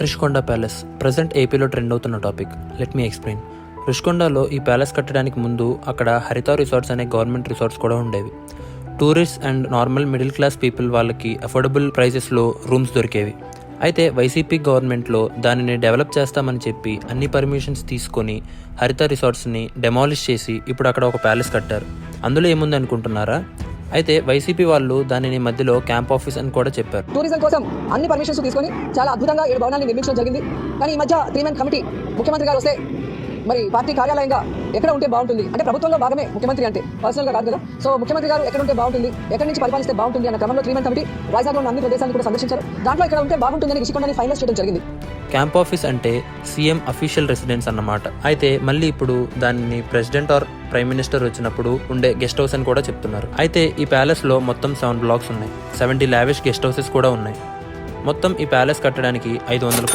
Rishikonda palace present ఏపీలో trend అవుతున్న topic. Let me explain. రిషికొండలో ఈ ప్యాలెస్ కట్టడానికి ముందు అక్కడ హరిత రిసార్ట్స్ అనే గవర్నమెంట్ రిసార్ట్స్ కూడా ఉండేవి. Tourist and normal middle class people వాళ్ళకి అఫోర్డబుల్ ప్రైజెస్లో రూమ్స్ దొరికేవి. అయితే వైసీపీ గవర్నమెంట్లో దానిని డెవలప్ చేస్తామని చెప్పి అన్ని పర్మిషన్స్ తీసుకొని హరిత రిసార్ట్స్ని డెమాలిష్ చేసి ఇప్పుడు అక్కడ ఒక ప్యాలెస్ కట్టారు. అందులో ఏముంది అనుకుంటున్నారా? అయితే వైసీపీ వాళ్ళు దానిని మధ్యలో క్యాంప్ ఆఫీస్ అని కూడా చెప్పారు. టూరిజం కోసం అన్ని పర్మిషన్స్ తీసుకొని చాలా అద్భుతంగా ఈ భవనాన్ని నిర్మించడం జరిగింది. కానీ ఈ మధ్య 3-man కమిటీ ముఖ్యమంత్రి గారు వస్తే మరి పార్టీ కార్యాలయంగా ఎక్కడ ఉంటే బాగుంటుంది అంటే ప్రభుత్వంలో భాగమే ముఖ్యమంత్రి అంటే పర్సనల్గా కాదు కదా. సో ముఖ్యమంత్రి గారు ఎక్కడ ఉంటే బాగుంటుంది, ఎక్కడి నుంచి పరిపాలిస్తే బాగుంటుంది అన్న క్రమంలో 3-man కమిటీ వైజాగ్లో ఉన్న అన్ని ప్రదేశాలను కూడా సందర్శించారు. దాంట్లో ఇక్కడ ఉంటే బాగుంటుందని రిషికొండని ఫైనల్ చేయడం జరిగింది. క్యాంప్ ఆఫీస్ అంటే సీఎం అఫీషియల్ రెసిడెన్స్ అన్నమాట. అయితే మళ్ళీ ఇప్పుడు దానిని ప్రెసిడెంట్ ఆర్ ప్రైమ్ మినిస్టర్ వచ్చినప్పుడు ఉండే గెస్ట్ హౌస్ అని కూడా చెప్తున్నారు. అయితే ఈ ప్యాలెస్ లో మొత్తం 7 బ్లాక్స్ ఉన్నాయి. 70 లావిష్ గెస్ట్ హౌసెస్ కూడా ఉన్నాయి. మొత్తం ఈ ప్యాలెస్ కట్టడానికి 500